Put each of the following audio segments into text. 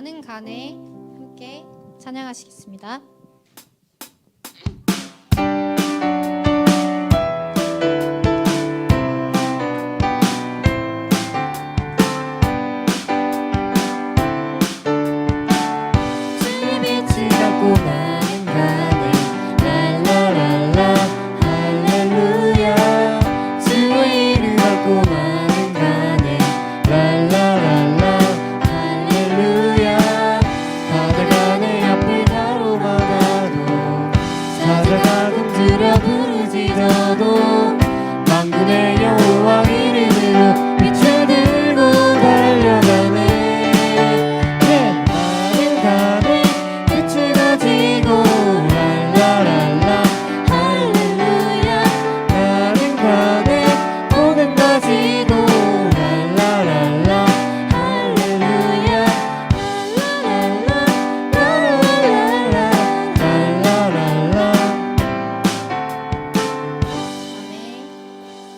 나는 가네 함께 찬양하시겠습니다.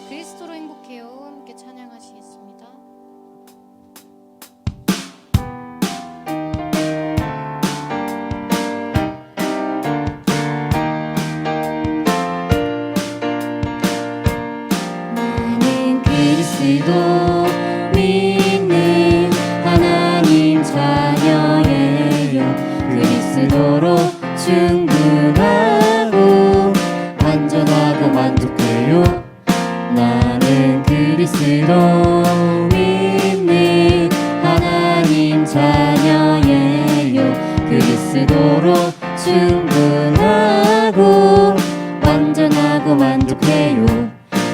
그리스도로 행복해요 함께 찬양하시겠습니다. 나는 그리스도 믿는 하나님 자녀예요. 그리스도로 충분하고 완전하고 만족해요. 나는 그리스도 믿는 하나님 자녀예요. 그리스도로 충분하고 완전하고 만족해요.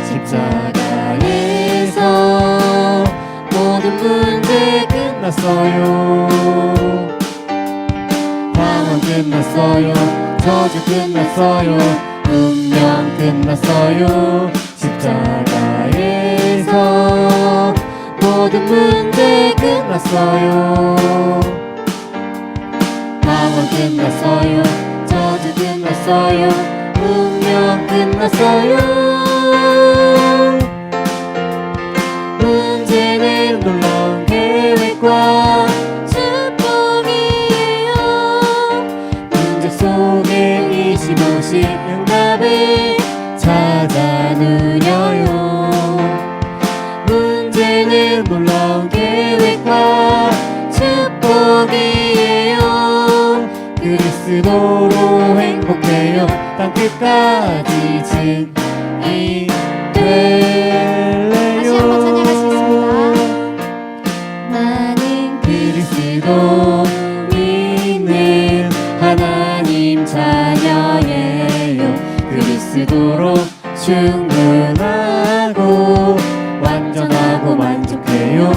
십자가에서 모든 문제 끝났어요. 방황 끝났어요. 저주 끝났어요. 운명 끝났어요. 십자가에서 모든 문제 끝났어요. 방황 끝났어요. 저주 끝났어요. 운명 끝났어요. 문제는 놀라운 계획과 축복이에요. 문제 속에 25시 응답을 찾아 누려요. 문제는 놀라운 계획과 축복이에요. 그리스도로 행복해요. 땅끝까지 증인 될래요. 다시 한번 찬양하시겠습니다. 나는 그리스도 믿는 하나님 자녀예요. 그리스도로 충분하고 완전하고 만족해요.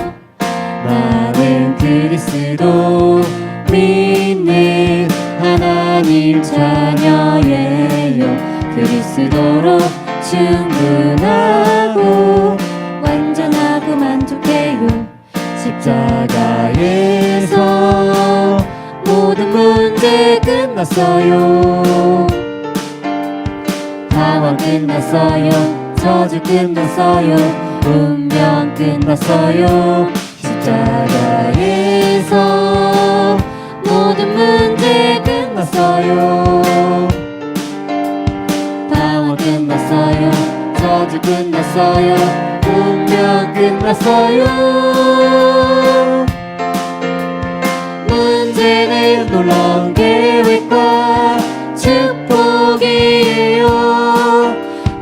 나는 그리스도 믿는 하나님 자녀예요. 그리스도로 충분하고 완전하고 만족해요. 십자가에서 모든 문제 끝났어요. 방황 끝났어요. 저주 끝났어요. 운명 끝났어요. 십자가에서 모든 문제 끝났어요. 방황 끝났어요. 저주 끝났어요. 운명 끝났어요. 문제는 놀라운 계획과 축복이에요.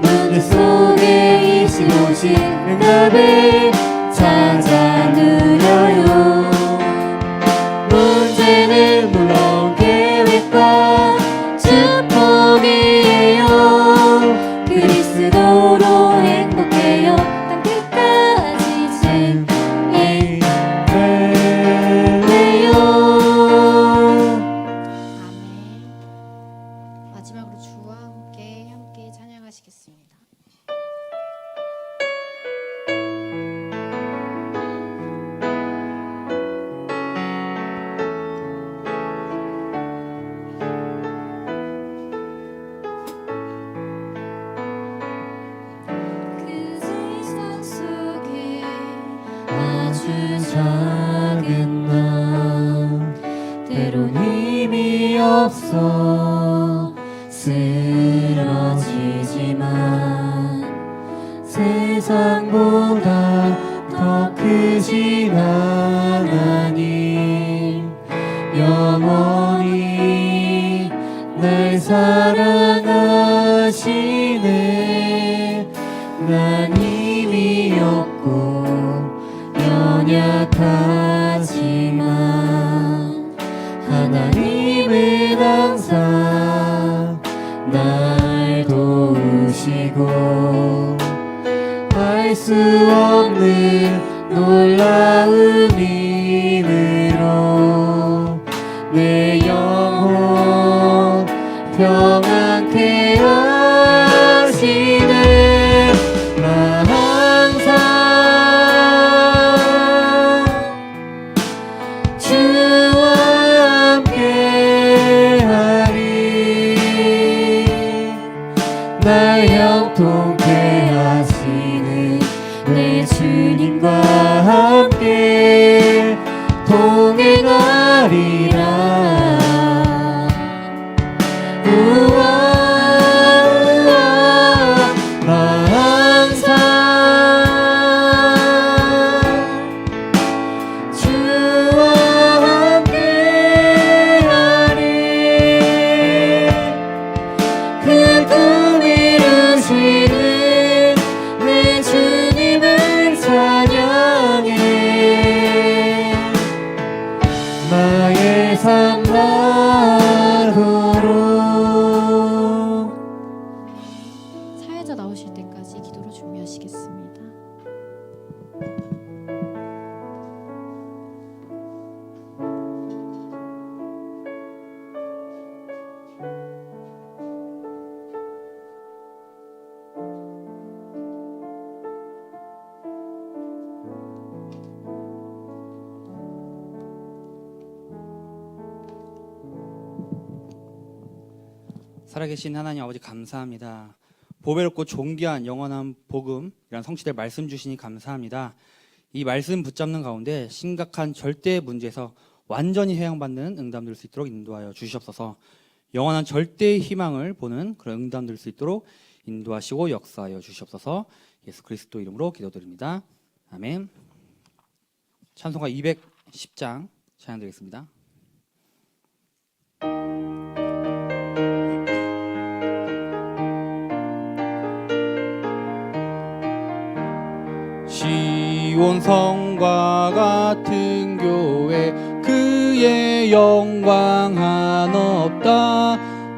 문제 속에 25시 응답을 찾아 누려요. 문제는 놀라운 계획과 축복이에요. 그리스도로 행복해요. 땅끝까지 증인 될래요. 아멘. 마지막으로 주와 함께 찬양하시겠습니다. 앞서 쓰러지지만 세상보다 더 크신 하나님 영원히 날 사랑하시네. 난 힘이 없고 연약하지만 하나님은 항상 날 도우시고 알 수 없는 놀라운 힘으로 내 영혼 평안케 하시네. 나 항상 주와 함께하리. 날 형통케 하시는 내 주님과 함께 동행하리라. 우와, 나 항상 주와 함께하리. 그 꿈 이루시는 내 주님을 찬양해. 나의 삶 나도록. 사회자 나오실 때까지 기도로 준비하시겠습니다. 살아계신 하나님 아버지 감사합니다. 보배롭고 존귀한 영원한 복음이란 성취될 말씀 주시니 감사합니다. 이 말씀 붙잡는 가운데 심각한 절대 문제에서 완전히 해양받는 응답 될 수 있도록 인도하여 주시옵소서. 영원한 절대의 희망을 보는 그런 응답 될 수 있도록 인도하시고 역사하여 주시옵소서. 예수 그리스도 이름으로 기도드립니다. 아멘. 찬송가 210장 찬양드리겠습니다. 시온 성과 같은 교회 그의 영광 한없다.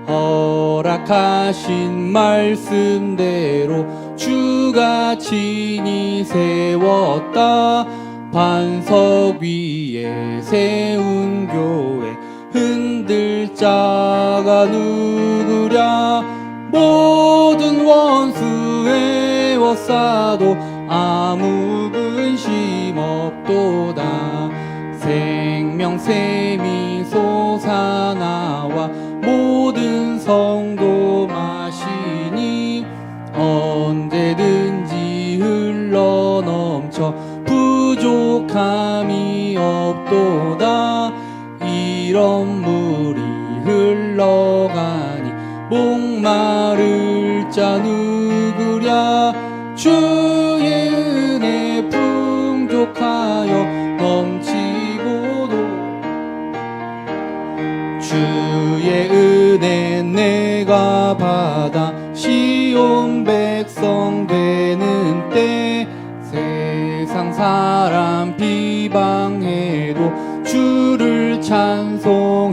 허락하신 말씀대로 주가 친히 세웠다. 반석 위에 세운 교회 흔들 자가 누구랴. 모든 원수 에워싸도 아무 근심 없도다. 생명샘이 솟아나와 모든 성도 마시니 언제든지 흘러넘쳐 부족함이 없도다. 이런 물이 흘러가니 목마를 자 누구랴. 주의 은혜 풍족하여 넘치고도 주의 은혜 내가 받아 시온 백성 되는 때 세상 사람 비방해도 주를 찬송하리라.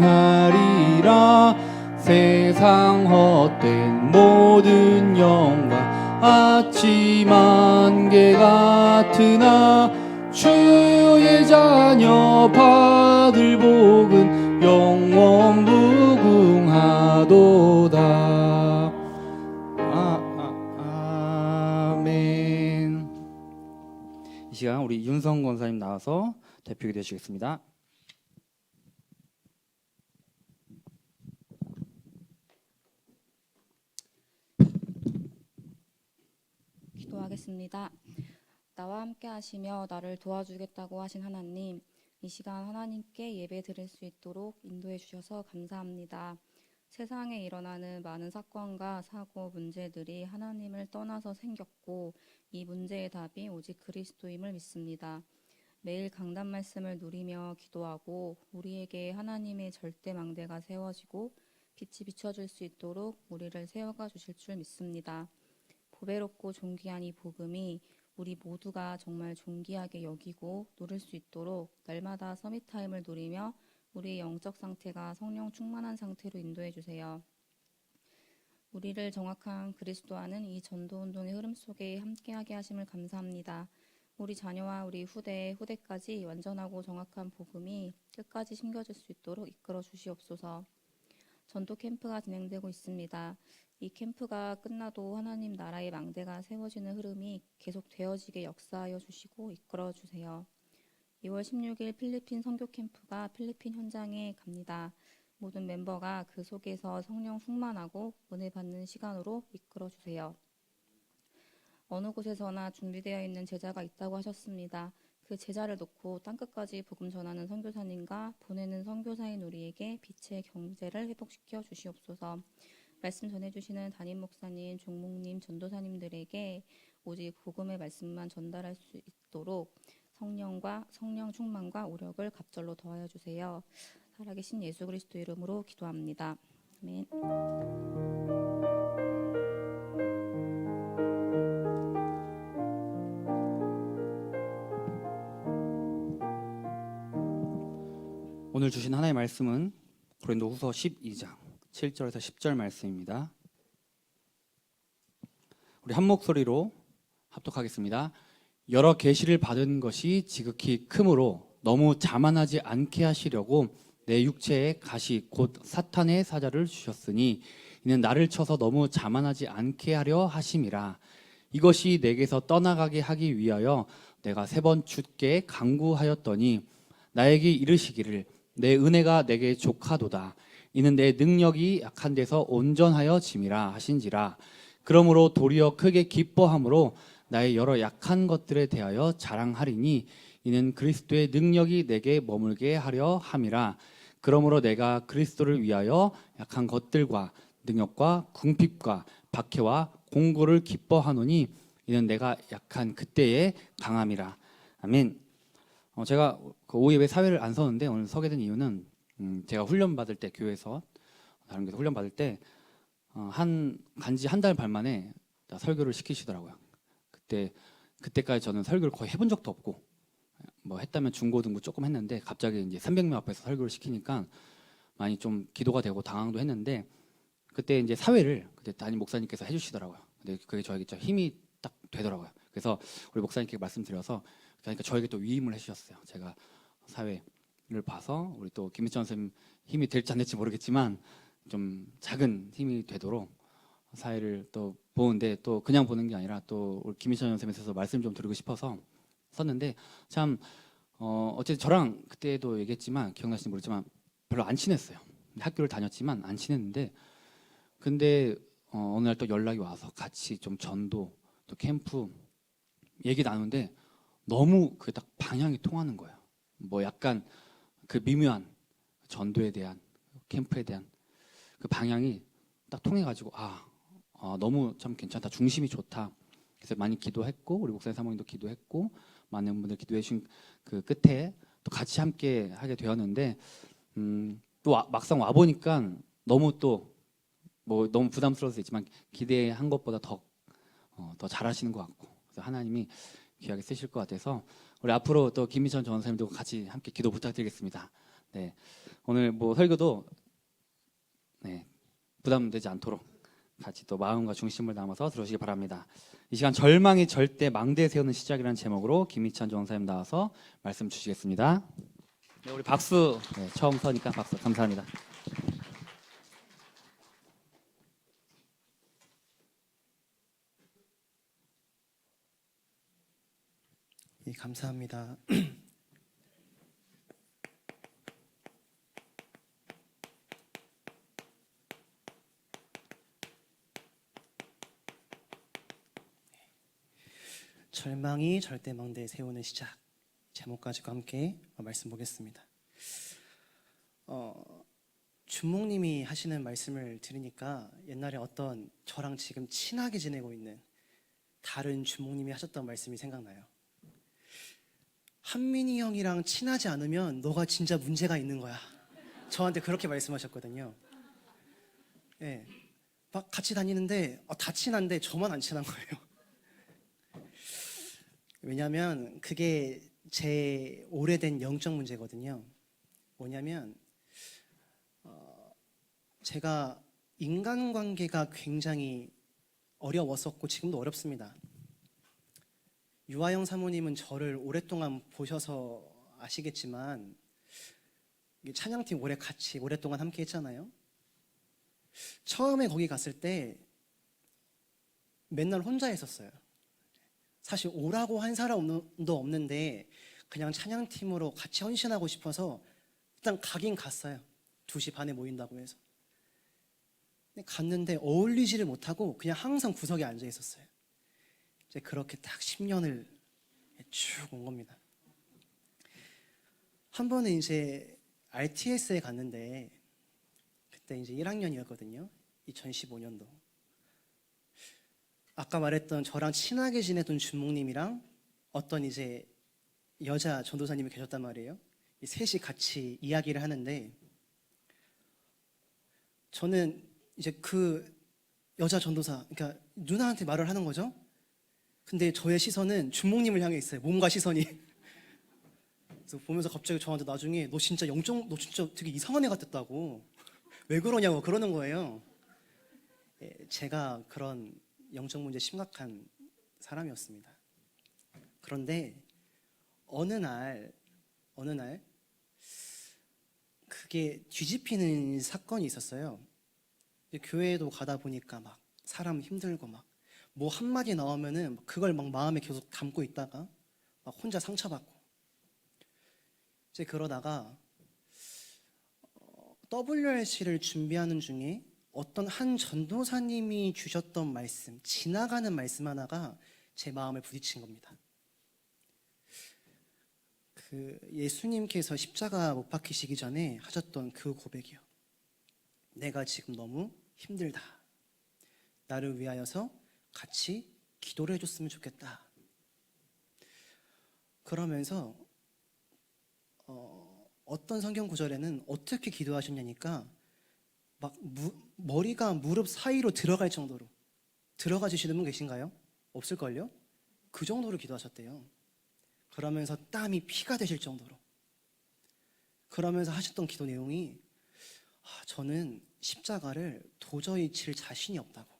세상 헛된 모든 영광 아침 안개 같으나 주의 자녀 받을 복은 영원 무궁하도다. 아멘. 이 시간 우리 윤성 권사님 나와서 대표기 되시겠습니다. 기도하겠습니다. 나와 함께 하시며 나를 도와주겠다고 하신 하나님, 이 시간 하나님께 예배 드릴 수 있도록 인도해 주셔서 감사합니다. 세상에 일어나는 많은 사건과 사고, 문제들이 하나님을 떠나서 생겼고 이 문제의 답이 오직 그리스도임을 믿습니다. 매일 강단 말씀을 누리며 기도하고 우리에게 하나님의 절대 망대가 세워지고 빛이 비춰질 수 있도록 우리를 세워가 주실 줄 믿습니다. 보배롭고 존귀한 이 복음이 우리 모두가 정말 존귀하게 여기고 누릴 수 있도록 날마다 서밋타임을 누리며 우리의 영적 상태가 성령 충만한 상태로 인도해 주세요. 우리를 정확한 그리스도와는 이 전도운동의 흐름 속에 함께하게 하심을 감사합니다. 우리 자녀와 우리 후대까지 완전하고 정확한 복음이 끝까지 심겨질 수 있도록 이끌어 주시옵소서. 전도 캠프가 진행되고 있습니다. 이 캠프가 끝나도 하나님 나라의 망대가 세워지는 흐름이 계속 되어지게 역사하여 주시고 이끌어 주세요. 2월 16일 필리핀 선교 캠프가 필리핀 현장에 갑니다. 모든 멤버가 그 속에서 성령 충만하고 은혜 받는 시간으로 이끌어 주세요. 어느 곳에서나 준비되어 있는 제자가 있다고 하셨습니다. 그 제자를 놓고 땅끝까지 복음 전하는 선교사님과 보내는 선교사인 우리에게 빛의 경제를 회복시켜 주시옵소서. 말씀 전해주시는 담임 목사님, 종목님, 전도사님들에게 오직 복음의 말씀만 전달할 수 있도록 성령 충만과 오력을 갑절로 더하여 주세요. 살아계신 예수 그리스도 이름으로 기도합니다. 아멘. 오늘 주신 하나님의 말씀은 고린도후서 12장 7절에서 10절 말씀입니다. 우리 한 목소리로 합독하겠습니다. 여러 계시를 받은 것이 지극히 크므로 너무 자만하지 않게 하시려고 내 육체에 가시 곧 사탄의 사자를 주셨으니 이는 나를 쳐서 너무 자만하지 않게 하려 하심이라. 이것이 내게서 떠나가게 하기 위하여 내가 3번 주께 간구하였더니 나에게 이르시기를 내 은혜가 내게 족하도다. 이는 내 능력이 약한 데서 온전하여 짐이라 하신지라. 그러므로 도리어 크게 기뻐함으로 나의 여러 약한 것들에 대하여 자랑하리니 이는 그리스도의 능력이 내게 머물게 하려 함이라. 그러므로 내가 그리스도를 위하여 약한 것들과 능력과 궁핍과 박해와 공고를 기뻐하노니 이는 내가 약한 그때의 강함이라. 아멘. 제가 그 오후 예배 사회를 안 서는데 오늘 서게 된 이유는 제가 훈련 받을 때 교회에서 다른 교회에서 훈련 받을 때 간지 한 달 반 만에 설교를 시키시더라고요. 그때까지 저는 설교를 거의 해본 적도 없고 뭐 했다면 중고등부 조금 했는데 갑자기 이제 300명 앞에서 설교를 시키니까 많이 좀 기도가 되고 당황도 했는데 그때 이제 사회를 그때 담임 목사님께서 해주시더라고요. 근데 그게 저에게 진짜 힘이 딱 되더라고요. 그래서 우리 목사님께 말씀드려서 그러니까 저에게 또 위임을 해주셨어요. 제가 사회를 봐서 우리 또 김희천 선생님 힘이 될지 안 될지 모르겠지만 좀 작은 힘이 되도록 사회를 또 보는데 또 그냥 보는 게 아니라 또 우리 김희천 선생님께서 말씀 좀 드리고 싶어서 썼는데 참 어쨌든 저랑 그때도 얘기했지만 기억나시는지 모르지만 별로 안 친했어요. 학교를 다녔지만 안 친했는데 근데 어느 날 또 연락이 와서 같이 좀 전도 또 캠프 얘기 나누는데 너무 그 딱 방향이 통하는 거예요. 뭐 약간 그 미묘한 전도에 대한 캠프에 대한 그 방향이 딱 통해가지고 너무 참 괜찮다. 중심이 좋다. 그래서 많이 기도했고 우리 목사님 사모님도 기도했고 많은 분들 기도해 주신 그 끝에 또 같이 함께 하게 되었는데 또 막상 와 보니까 너무 또 뭐 너무 부담스러울 수 있지만 기대한 것보다 더 잘하시는 것 같고 그래서 하나님이 귀하게 쓰실 것 같아서 우리 앞으로 또 김미천 전사님도 같이 함께 기도 부탁드리겠습니다. 네, 오늘 뭐 설교도 부담되지 않도록 같이 또 마음과 중심을 담아서 들으시기 바랍니다. 이 시간 절망이 절대 망대 세우는 시작이라는 제목으로 김미천 전사님 나와서 말씀 주시겠습니다. 네, 우리 박수. 처음 서니까 박수 감사합니다. 예, 감사합니다. 절망이 절대 망대에 세우는 시작 제목 가지고 함께 말씀 보겠습니다. 주목님이 하시는 말씀을 들으니까 옛날에 어떤 저랑 지금 친하게 지내고 있는 다른 주목님이 하셨던 말씀이 생각나요. 한민이 형이랑 친하지 않으면 너가 진짜 문제가 있는 거야. 저한테 그렇게 말씀하셨거든요. 예, 막 같이 다니는데 다 친한데 저만 안 친한 거예요. 왜냐하면 그게 제 오래된 영적 문제거든요. 뭐냐면 제가 인간관계가 굉장히 어려웠었고 지금도 어렵습니다. 유아영 사모님은 저를 오랫동안 보셔서 아시겠지만 찬양팀 오랫동안 함께 했잖아요. 처음에 거기 갔을 때 맨날 혼자 있었어요. 사실 오라고 한 사람도 없는데 그냥 찬양팀으로 같이 헌신하고 싶어서 일단 가긴 갔어요. 2시 반에 모인다고 해서. 근데 갔는데 어울리지를 못하고 그냥 항상 구석에 앉아 있었어요. 이제 그렇게 딱 10년을 쭉 온 겁니다. 한 번은 이제 RTS에 갔는데 그때 이제 1학년이었거든요. 2015년도. 아까 말했던 저랑 친하게 지내던 주목님이랑 어떤 이제 여자 전도사님이 계셨단 말이에요. 이 셋이 같이 이야기를 하는데 저는 이제 그 여자 전도사, 그러니까 누나한테 말을 하는 거죠. 근데 저의 시선은 주목님을 향해 있어요. 몸과 시선이. 그래서 보면서 갑자기 저한테 나중에 너 진짜 되게 이상한 애 같았다고. 왜 그러냐고 그러는 거예요. 예, 제가 그런 영적 문제 심각한 사람이었습니다. 그런데 어느 날 그게 뒤집히는 사건이 있었어요. 교회에도 가다 보니까 막 사람 힘들고 막 뭐 한마디 나오면은 그걸 막 마음에 계속 담고 있다가 막 혼자 상처받고 이제 그러다가 WRC를 준비하는 중에 어떤 한 전도사님이 주셨던 말씀, 지나가는 말씀 하나가 제 마음에 부딪힌 겁니다. 그 예수님께서 십자가 못 박히시기 전에 하셨던 그 고백이요. 내가 지금 너무 힘들다. 나를 위하여서 같이 기도를 해줬으면 좋겠다. 그러면서 어떤 성경 구절에는 어떻게 기도하셨냐니까 막 머리가 무릎 사이로 들어갈 정도로 들어가 주시는 분 계신가요? 없을걸요? 그 정도로 기도하셨대요. 그러면서 땀이 피가 되실 정도로. 그러면서 하셨던 기도 내용이 저는 십자가를 도저히 질 자신이 없다고.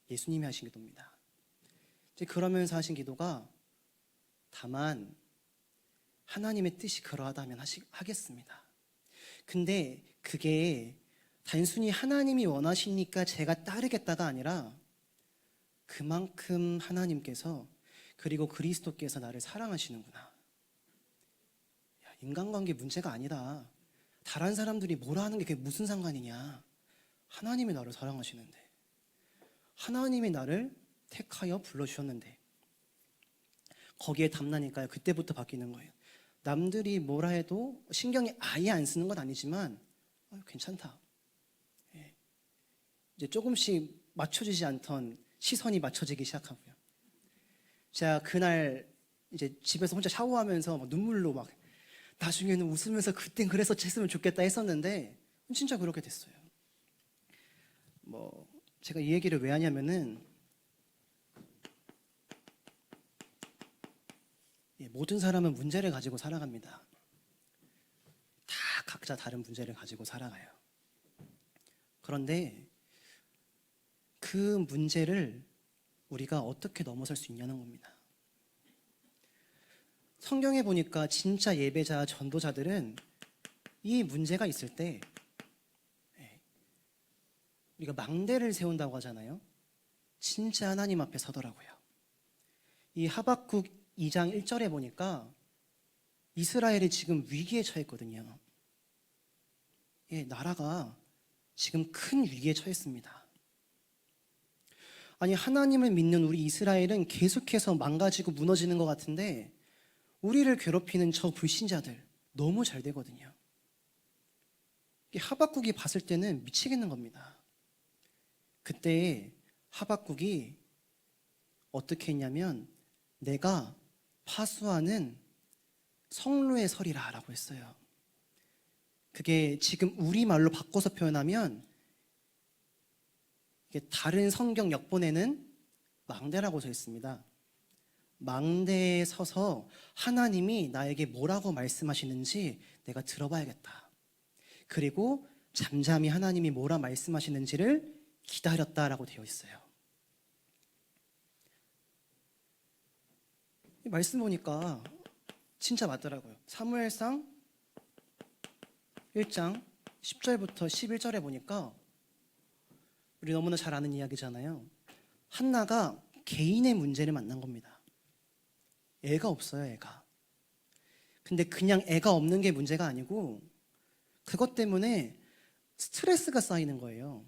예수님이 하신 기도입니다. 이제 그러면서 하신 기도가 다만 하나님의 뜻이 그러하다면 하겠습니다. 근데 그게 단순히 하나님이 원하시니까 제가 따르겠다가 아니라 그만큼 하나님께서 그리고 그리스도께서 나를 사랑하시는구나. 인간관계 문제가 아니다. 다른 사람들이 뭐라 하는 게 그게 무슨 상관이냐. 하나님이 나를 사랑하시는데 하나님이 나를 택하여 불러주셨는데 거기에 담나니까요. 그때부터 바뀌는 거예요. 남들이 뭐라 해도 신경이 아예 안 쓰는 건 아니지만 괜찮다. 예. 이제 조금씩 맞춰지지 않던 시선이 맞춰지기 시작하고요. 제가 그날 이제 집에서 혼자 샤워하면서 막 눈물로 막 나중에는 웃으면서 그땐 그랬었지 했으면 좋겠다 했었는데 진짜 그렇게 됐어요. 뭐 제가 이 얘기를 왜 하냐면은 모든 사람은 문제를 가지고 살아갑니다. 다 각자 다른 문제를 가지고 살아가요. 그런데 그 문제를 우리가 어떻게 넘어설 수 있냐는 겁니다. 성경에 보니까 진짜 예배자, 전도자들은 이 문제가 있을 때 우리가 망대를 세운다고 하잖아요. 진짜 하나님 앞에 서더라고요. 이 하박국 2장 1절에 보니까 이스라엘이 지금 위기에 처했거든요. 예, 나라가 지금 큰 위기에 처했습니다. 아니 하나님을 믿는 우리 이스라엘은 계속해서 망가지고 무너지는 것 같은데 우리를 괴롭히는 저 불신자들 너무 잘 되거든요. 이 하박국이 봤을 때는 미치겠는 겁니다. 그때 하박국이 어떻게 했냐면 내가 파수하는 성로에 서리라 라고 했어요. 그게 지금 우리말로 바꿔서 표현하면 이게 다른 성경 역본에는 망대라고 써 있습니다. 망대에 서서 하나님이 나에게 뭐라고 말씀하시는지 내가 들어봐야겠다. 그리고 잠잠히 하나님이 뭐라 말씀하시는지를 기다렸다라고 되어 있어요. 이 말씀 보니까 진짜 맞더라고요. 사무엘상 1장 10절부터 11절에 보니까 우리 너무나 잘 아는 이야기잖아요. 한나가 개인의 문제를 만난 겁니다. 애가 없어요, 애가. 근데 그냥 애가 없는 게 문제가 아니고 그것 때문에 스트레스가 쌓이는 거예요.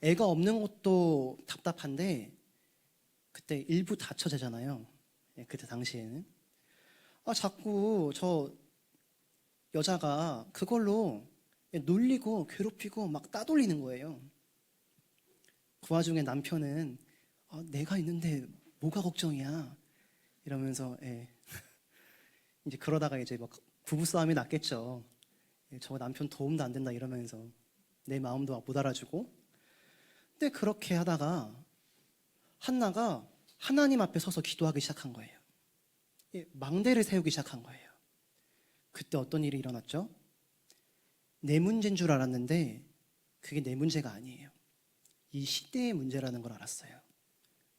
애가 없는 것도 답답한데 그때 일부 다처제잖아요. 그때 당시에는. 자꾸 저 여자가 그걸로 놀리고 괴롭히고 막 따돌리는 거예요. 그 와중에 남편은 내가 있는데 뭐가 걱정이야 이러면서 이제 그러다가 이제 막 부부싸움이 났겠죠. 저 남편 도움도 안 된다 이러면서 내 마음도 못 알아주고. 근데 그렇게 하다가 한나가 하나님 앞에 서서 기도하기 시작한 거예요. 망대를 세우기 시작한 거예요. 그때 어떤 일이 일어났죠? 내 문제인 줄 알았는데 그게 내 문제가 아니에요. 이 시대의 문제라는 걸 알았어요.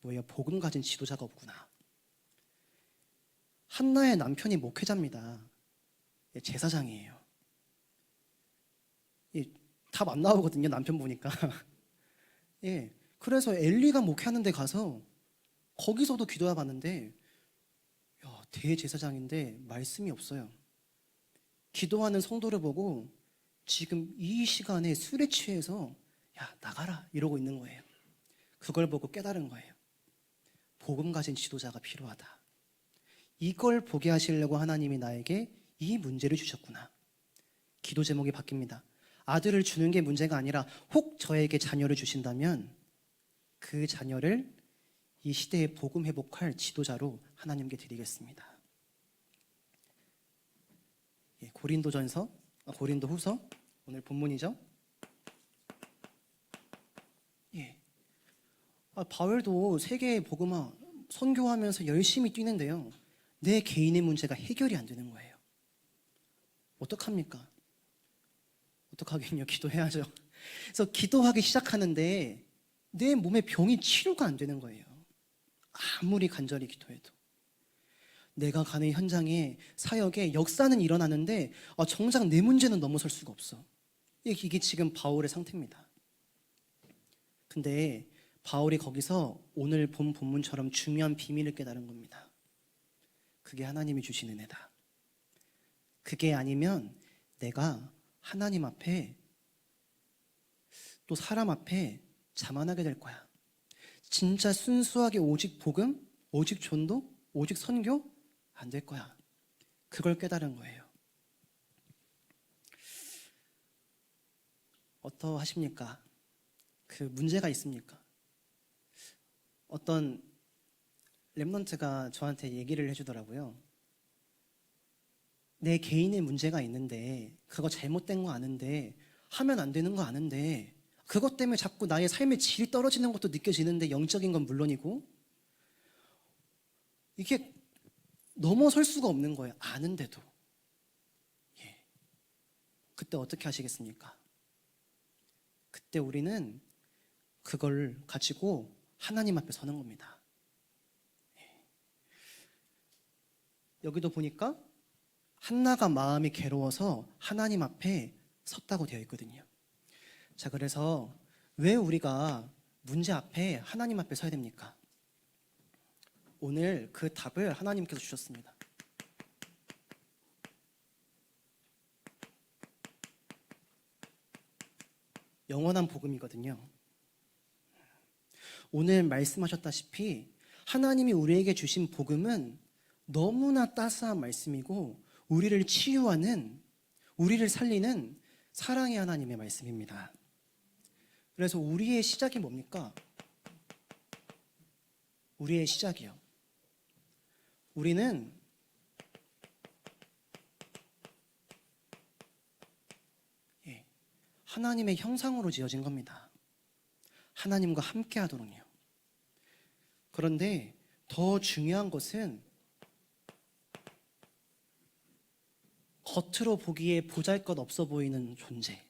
뭐예요? 복음 가진 지도자가 없구나. 한나의 남편이 목회자입니다. 제사장이에요. 답 안 나오거든요, 남편 보니까. 그래서 엘리가 목회하는 데 가서 거기서도 기도해 봤는데 대제사장인데 말씀이 없어요. 기도하는 성도를 보고 지금 이 시간에 술에 취해서 야 나가라 이러고 있는 거예요. 그걸 보고 깨달은 거예요. 복음 가진 지도자가 필요하다. 이걸 보게 하시려고 하나님이 나에게 이 문제를 주셨구나. 기도 제목이 바뀝니다. 아들을 주는 게 문제가 아니라 혹 저에게 자녀를 주신다면 그 자녀를 이 시대에 복음 회복할 지도자로 하나님께 드리겠습니다. 고린도후서 오늘 본문이죠. 바울도 세계의 복음화 선교하면서 열심히 뛰는데요. 내 개인의 문제가 해결이 안 되는 거예요. 어떡합니까? 어떡하겠냐, 기도해야죠. 그래서 기도하기 시작하는데 내 몸의 병이 치료가 안 되는 거예요. 아무리 간절히 기도해도. 내가 가는 현장에 사역에 역사는 일어나는데 정작 내 문제는 넘어설 수가 없어. 이게 지금 바울의 상태입니다. 근데 바울이 거기서 오늘 본 본문처럼 중요한 비밀을 깨달은 겁니다. 그게 하나님이 주신 은혜다. 그게 아니면 내가 하나님 앞에 또 사람 앞에 자만하게 될 거야. 진짜 순수하게 오직 복음, 오직 전도, 오직 선교 안 될 거야. 그걸 깨달은 거예요. 어떠하십니까? 그 문제가 있습니까? 어떤 랩런트가 저한테 얘기를 해주더라고요. 내 개인의 문제가 있는데 그거 잘못된 거 아는데 하면 안 되는 거 아는데 그것 때문에 자꾸 나의 삶의 질이 떨어지는 것도 느껴지는데 영적인 건 물론이고 이게 넘어설 수가 없는 거예요. 아는데도. 그때 어떻게 하시겠습니까? 그때 우리는 그걸 가지고 하나님 앞에 서는 겁니다. 여기도 보니까 한나가 마음이 괴로워서 하나님 앞에 섰다고 되어 있거든요. 자, 그래서 왜 우리가 문제 앞에 하나님 앞에 서야 됩니까? 오늘 그 답을 하나님께서 주셨습니다. 영원한 복음이거든요. 오늘 말씀하셨다시피 하나님이 우리에게 주신 복음은 너무나 따스한 말씀이고 우리를 치유하는, 우리를 살리는 사랑의 하나님의 말씀입니다. 그래서 우리의 시작이 뭡니까? 우리의 시작이요. 우리는 하나님의 형상으로 지어진 겁니다. 하나님과 함께 하도록요. 그런데 더 중요한 것은 겉으로 보기에 보잘것없어 보이는 존재,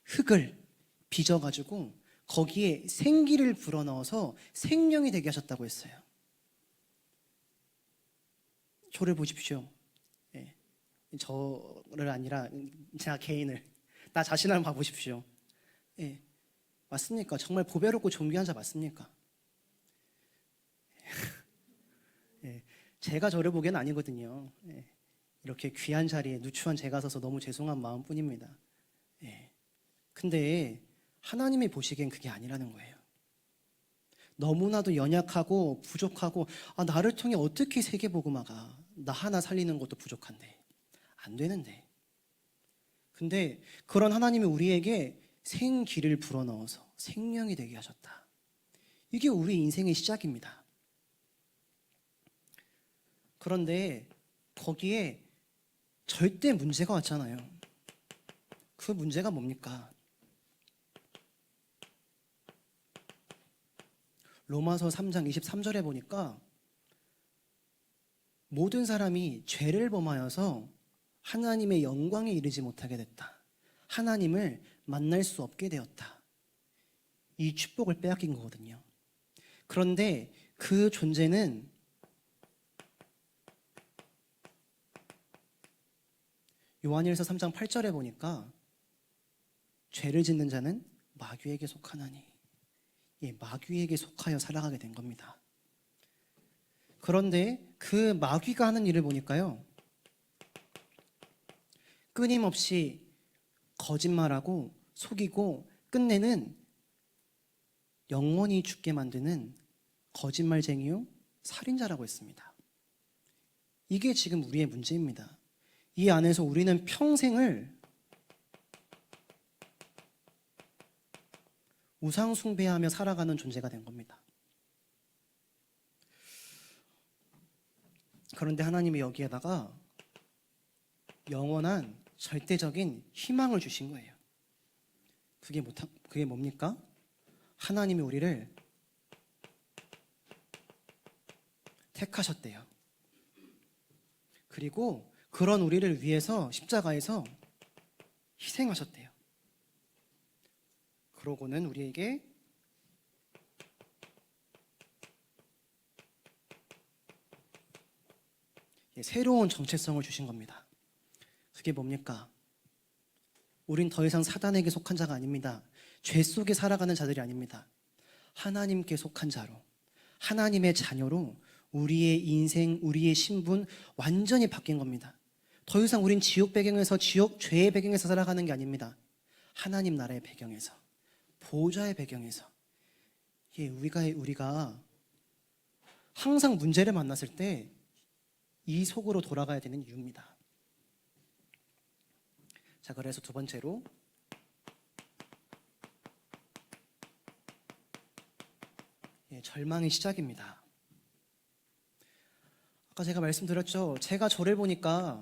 흙을 빚어가지고 거기에 생기를 불어넣어서 생명이 되게 하셨다고 했어요. 저를 보십시오. 저를 아니라 제가 개인을, 나 자신을 한번 봐보십시오. 맞습니까? 정말 보배롭고 존귀한 자 맞습니까? 제가 저를 보기엔 아니거든요. 이렇게 귀한 자리에 누추한 제가 서서 너무 죄송한 마음뿐입니다. 근데 하나님이 보시기엔 그게 아니라는 거예요. 너무나도 연약하고 부족하고 나를 통해 어떻게 세계복음화가 나 하나 살리는 것도 부족한데 안 되는데, 근데 그런 하나님이 우리에게 생기를 불어넣어서 생명이 되게 하셨다. 이게 우리 인생의 시작입니다. 그런데 거기에 절대 문제가 왔잖아요. 그 문제가 뭡니까? 로마서 3장 23절에 보니까 모든 사람이 죄를 범하여서 하나님의 영광에 이르지 못하게 됐다. 하나님을 만날 수 없게 되었다. 이 축복을 빼앗긴 거거든요. 그런데 그 존재는 요한일서 3장 8절에 보니까 죄를 짓는 자는 마귀에게 속하나니, 마귀에게 속하여 살아가게 된 겁니다. 그런데 그 마귀가 하는 일을 보니까요, 끊임없이 거짓말하고 속이고 끝내는 영원히 죽게 만드는 거짓말쟁이요 살인자라고 했습니다. 이게 지금 우리의 문제입니다. 이 안에서 우리는 평생을 우상 숭배하며 살아가는 존재가 된 겁니다. 그런데 하나님이 여기에다가 영원한 절대적인 희망을 주신 거예요. 그게 뭡니까? 하나님이 우리를 택하셨대요. 그리고 그런 우리를 위해서 십자가에서 희생하셨대요. 그러고는 우리에게 새로운 정체성을 주신 겁니다. 그게 뭡니까? 우린 더 이상 사단에게 속한 자가 아닙니다. 죄 속에 살아가는 자들이 아닙니다. 하나님께 속한 자로, 하나님의 자녀로 우리의 인생, 우리의 신분 완전히 바뀐 겁니다. 더 이상 우린 지옥 배경에서, 죄의 배경에서 살아가는 게 아닙니다. 하나님 나라의 배경에서, 보좌의 배경에서. 우리가 항상 문제를 만났을 때 이 속으로 돌아가야 되는 이유입니다. 자, 그래서 두 번째로 절망의 시작입니다. 아까 제가 말씀드렸죠. 제가 저를 보니까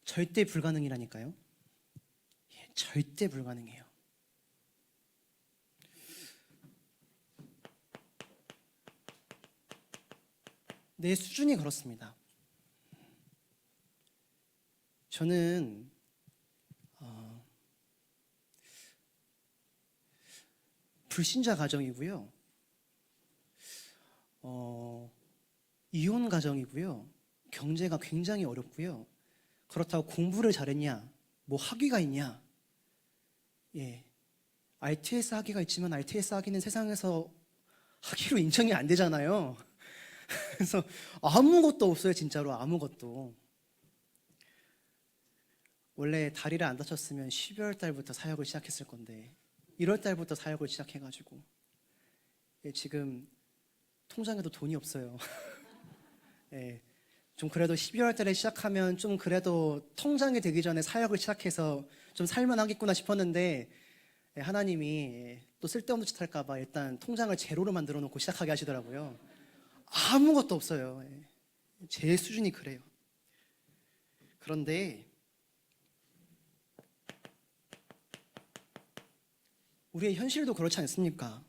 절대 불가능이라니까요. 절대 불가능해요. 내 수준이 그렇습니다. 저는 불신자 가정이고요. 이혼 가정이고요. 경제가 굉장히 어렵고요. 그렇다고 공부를 잘했냐, 뭐 학위가 있냐. RTS 학위가 있지만 RTS 학위는 세상에서 학위로 인정이 안 되잖아요. 그래서 아무것도 없어요. 진짜로 아무것도. 원래 다리를 안 다쳤으면 12월 달부터 사역을 시작했을 건데 1월 달부터 사역을 시작해가지고 지금 통장에도 돈이 없어요. 좀 그래도 12월 달에 시작하면 좀 그래도 통장이 되기 전에 사역을 시작해서 좀 살만하겠구나 싶었는데 하나님이 또 쓸데없는 짓 할까봐 일단 통장을 제로로 만들어 놓고 시작하게 하시더라고요. 아무것도 없어요. 제 수준이 그래요. 그런데 우리의 현실도 그렇지 않습니까?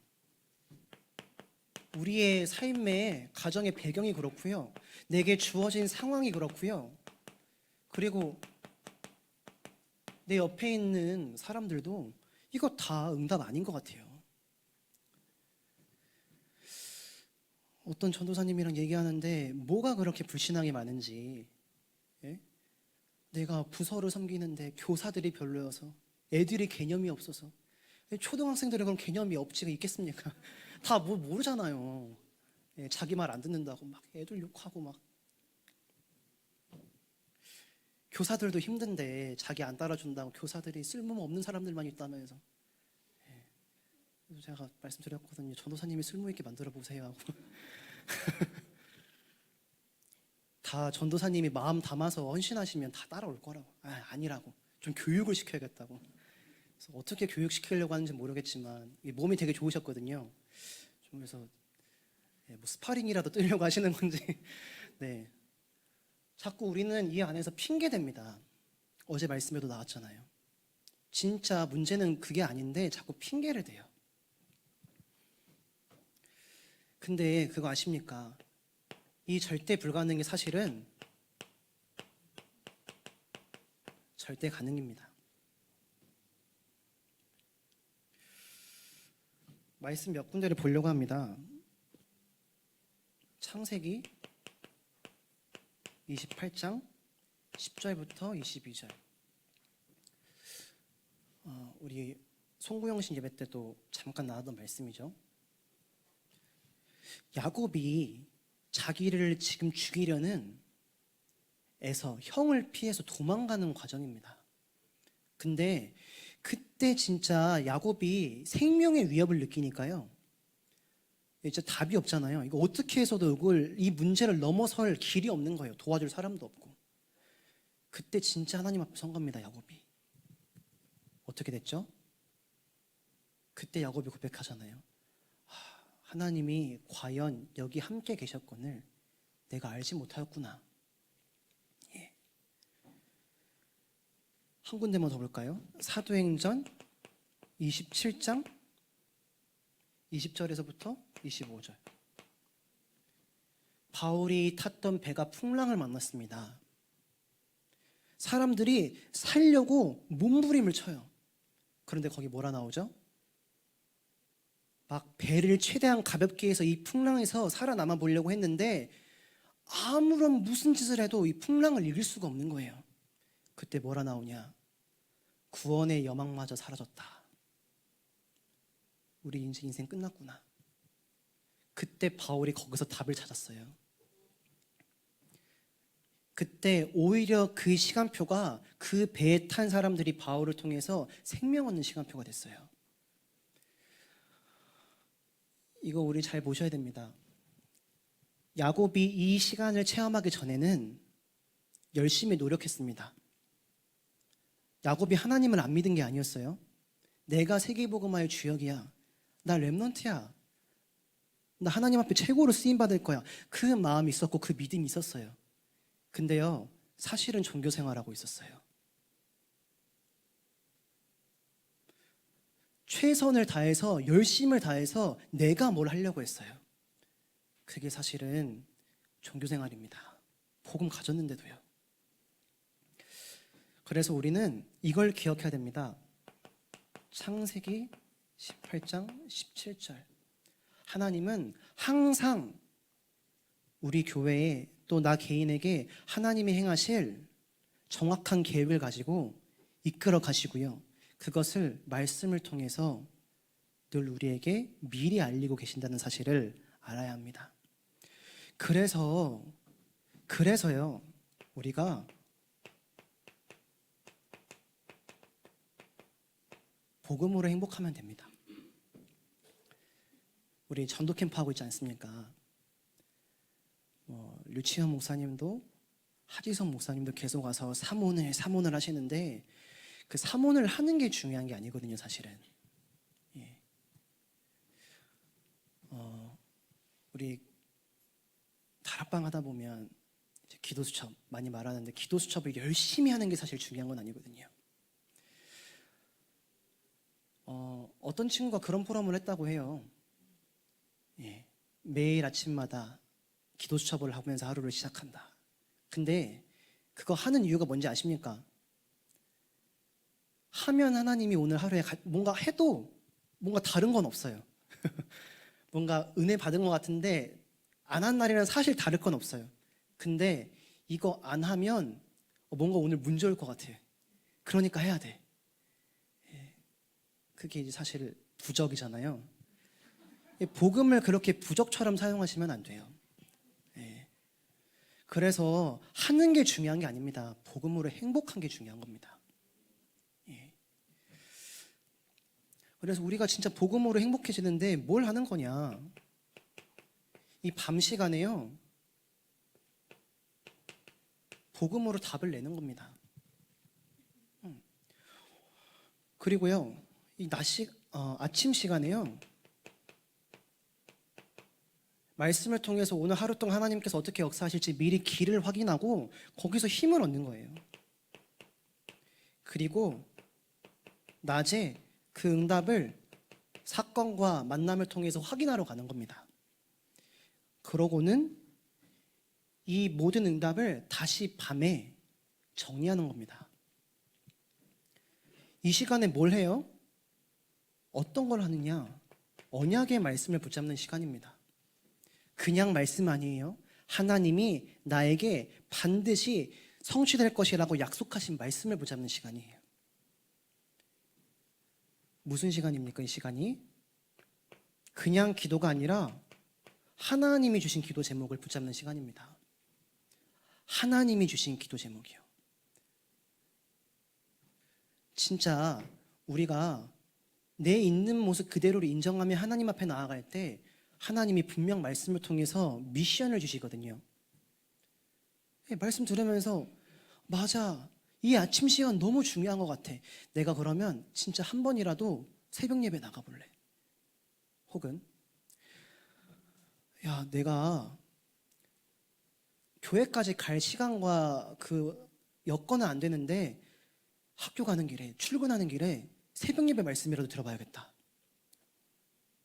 우리의 삶의 가정의 배경이 그렇고요. 내게 주어진 상황이 그렇고요. 그리고 내 옆에 있는 사람들도 이거 다 응답 아닌 것 같아요. 어떤 전도사님이랑 얘기하는데 뭐가 그렇게 불신앙이 많은지, 예? 내가 부서를 섬기는데 교사들이 별로여서, 애들이 개념이 없어서, 초등학생들은 그런 개념이 없지가 있겠습니까? 다 뭐 모르잖아요. 예, 자기 말 안 듣는다고 막 애들 욕하고 막. 교사들도 힘든데 자기 안 따라준다고 교사들이 쓸모없는 사람들만 있다면서. 예, 그래서 제가 말씀드렸거든요. 전도사님이 쓸모있게 만들어 보세요 하고. 다 전도사님이 마음 담아서 헌신하시면 다 따라올 거라고. 아니라고. 좀 교육을 시켜야겠다고. 그래서 어떻게 교육시키려고 하는지 모르겠지만 몸이 되게 좋으셨거든요. 좀 그래서 뭐 스파링이라도 뜨려고 하시는 건지. 네. 자꾸 우리는 이 안에서 핑계 댑니다. 어제 말씀에도 나왔잖아요. 진짜 문제는 그게 아닌데 자꾸 핑계를 대요. 근데 그거 아십니까? 이 절대 불가능이 사실은 절대 가능입니다. 말씀 몇 군데를 보려고 합니다. 창세기 28장 10절부터 22절. 우리 송구영신 예배 때도 잠깐 나왔던 말씀이죠. 야곱이 자기를 지금 죽이려는 에서 형을 피해서 도망가는 과정입니다. 근데 그때 진짜 야곱이 생명의 위협을 느끼니까요. 이제 답이 없잖아요. 이거 어떻게 해서도 이 문제를 넘어설 길이 없는 거예요. 도와줄 사람도 없고. 그때 진짜 하나님 앞에 선 겁니다. 야곱이. 어떻게 됐죠? 그때 야곱이 고백하잖아요. 하나님이 과연 여기 함께 계셨건을 내가 알지 못하였구나. 예. 한 군데만 더 볼까요? 사도행전 27장 20절에서부터 25절. 바울이 탔던 배가 풍랑을 만났습니다. 사람들이 살려고 몸부림을 쳐요. 그런데 거기 뭐라 나오죠? 막 배를 최대한 가볍게 해서 이 풍랑에서 살아남아 보려고 했는데 아무런 무슨 짓을 해도 이 풍랑을 이길 수가 없는 거예요. 그때 뭐라 나오냐? 구원의 여망마저 사라졌다. 우리 인생 끝났구나. 그때 바울이 거기서 답을 찾았어요. 그때 오히려 그 시간표가 그 배에 탄 사람들이 바울을 통해서 생명 얻는 시간표가 됐어요. 이거 우리 잘 보셔야 됩니다. 야곱이 이 시간을 체험하기 전에는 열심히 노력했습니다. 야곱이 하나님을 안 믿은 게 아니었어요. 내가 세계복음화의 주역이야. 나 렘넌트야. 나 하나님 앞에 최고로 쓰임받을 거야. 그 마음이 있었고 그 믿음이 있었어요. 근데요, 사실은 종교 생활하고 있었어요. 최선을 다해서 열심을 다해서 내가 뭘 하려고 했어요. 그게 사실은 종교 생활입니다. 복음 가졌는데도요. 그래서 우리는 이걸 기억해야 됩니다. 창세기 18장 17절. 하나님은 항상 우리 교회에 또 나 개인에게 하나님이 행하실 정확한 계획을 가지고 이끌어 가시고요. 그것을 말씀을 통해서 늘 우리에게 미리 알리고 계신다는 사실을 알아야 합니다. 그래서요, 우리가 복음으로 행복하면 됩니다. 우리 전도 캠프 하고 있지 않습니까? 류치현 목사님도 하지선 목사님도 계속 와서 사모를 하시는데 그 사모를 하는 게 중요한 게 아니거든요, 사실은. 예. 우리 다락방 하다 보면 이제 기도 수첩 많이 말하는데 기도 수첩을 열심히 하는 게 사실 중요한 건 아니거든요. 어떤 친구가 그런 포럼을 했다고 해요. 예. 매일 아침마다 기도 수첩을 하면서 하루를 시작한다. 근데 그거 하는 이유가 뭔지 아십니까? 하면 하나님이 오늘 하루에 뭔가 해도 뭔가 다른 건 없어요. 뭔가 은혜 받은 것 같은데 안 한 날이랑 사실 다를 건 없어요. 근데 이거 안 하면 뭔가 오늘 문제 올 것 같아. 그러니까 해야 돼. 예. 그게 이제 사실 부적이잖아요. 복음을 그렇게 부적처럼 사용하시면 안 돼요. 예. 그래서 하는 게 중요한 게 아닙니다. 복음으로 행복한 게 중요한 겁니다. 예. 그래서 우리가 진짜 복음으로 행복해지는데 뭘 하는 거냐? 이 밤 시간에요. 복음으로 답을 내는 겁니다. 그리고요, 이 아침 시간에요. 말씀을 통해서 오늘 하루 동안 하나님께서 어떻게 역사하실지 미리 길을 확인하고 거기서 힘을 얻는 거예요. 그리고 낮에 그 응답을 사건과 만남을 통해서 확인하러 가는 겁니다. 그러고는 이 모든 응답을 다시 밤에 정리하는 겁니다. 이 시간에 뭘 해요? 어떤 걸 하느냐? 언약의 말씀을 붙잡는 시간입니다. 그냥 말씀 아니에요. 하나님이 나에게 반드시 성취될 것이라고 약속하신 말씀을 붙잡는 시간이에요. 무슨 시간입니까, 이 시간이? 그냥 기도가 아니라 하나님이 주신 기도 제목을 붙잡는 시간입니다. 하나님이 주신 기도 제목이요. 진짜 우리가 내 있는 모습 그대로를 인정하며 하나님 앞에 나아갈 때 하나님이 분명 말씀을 통해서 미션을 주시거든요. 말씀 들으면서 맞아, 이 아침 시간 너무 중요한 것 같아. 내가 그러면 진짜 한 번이라도 새벽 예배 나가볼래. 혹은 야, 내가 교회까지 갈 시간과 그 여건은 안 되는데 학교 가는 길에, 출근하는 길에 새벽 예배 말씀이라도 들어봐야겠다.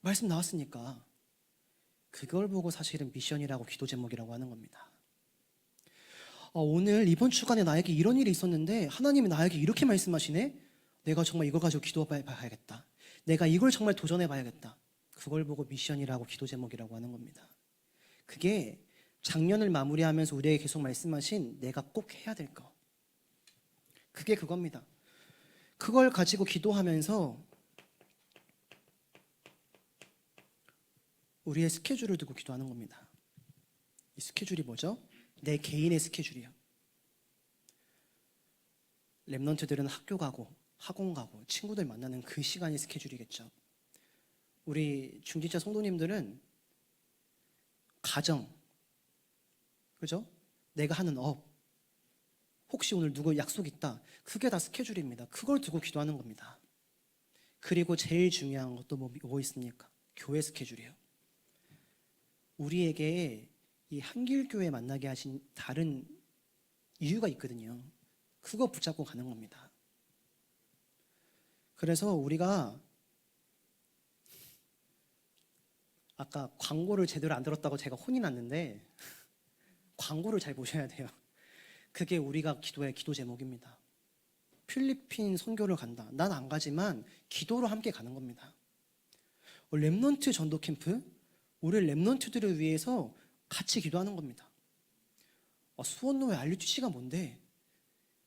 말씀 나왔으니까 그걸 보고 사실은 미션이라고 기도 제목이라고 하는 겁니다. 오늘 이번 주간에 나에게 이런 일이 있었는데 하나님이 나에게 이렇게 말씀하시네. 내가 정말 이걸 가지고 기도해봐야겠다. 내가 이걸 정말 도전해봐야겠다. 그걸 보고 미션이라고 기도 제목이라고 하는 겁니다. 그게 작년을 마무리하면서 우리에게 계속 말씀하신 내가 꼭 해야 될 거. 그게 그겁니다. 그걸 가지고 기도하면서 우리의 스케줄을 두고 기도하는 겁니다. 이 스케줄이 뭐죠? 내 개인의 스케줄이요. 랩런트들은 학교 가고 학원 가고 친구들 만나는 그 시간이 스케줄이겠죠. 우리 중진자 성도님들은 가정, 그죠? 내가 하는 업, 혹시 오늘 누구 약속 있다, 그게 다 스케줄입니다. 그걸 두고 기도하는 겁니다. 그리고 제일 중요한 것도 뭐 있습니까? 교회 스케줄이에요. 우리에게 이 한길교회 만나게 하신 다른 이유가 있거든요. 그거 붙잡고 가는 겁니다. 그래서 우리가 아까 광고를 제대로 안 들었다고 제가 혼이 났는데 광고를 잘 보셔야 돼요. 그게 우리가 기도의 기도 제목입니다. 필리핀 선교를 간다. 난 안 가지만 기도로 함께 가는 겁니다. 랩넌트 전도 캠프, 우리 랩넌트들을 위해서 같이 기도하는 겁니다. 수원노회 RUTC가 뭔데?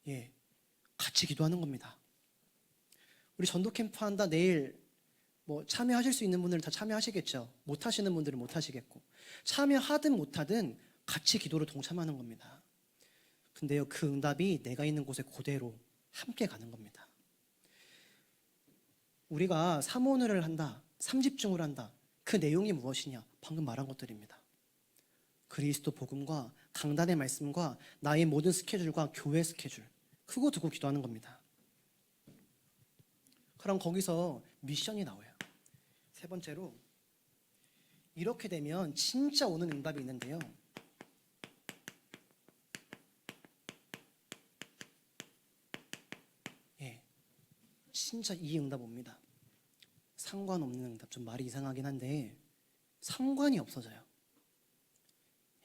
예, 같이 기도하는 겁니다. 우리 전도 캠프 한다. 내일 뭐 참여하실 수 있는 분들은 다 참여하시겠죠. 못 하시는 분들은 못 하시겠고, 참여하든 못하든 같이 기도로 동참하는 겁니다. 근데요, 그 응답이 내가 있는 곳에 그대로 함께 가는 겁니다. 우리가 사모늘을 한다, 삼집중을 한다. 그 내용이 무엇이냐? 방금 말한 것들입니다. 그리스도 복음과 강단의 말씀과 나의 모든 스케줄과 교회 스케줄 그거 두고 기도하는 겁니다. 그럼 거기서 미션이 나와요. 세 번째로 이렇게 되면 진짜 오는 응답이 있는데요. 예, 진짜 이 응답 옵니다. 상관없는 응답. 좀 말이 이상하긴 한데 상관이 없어져요.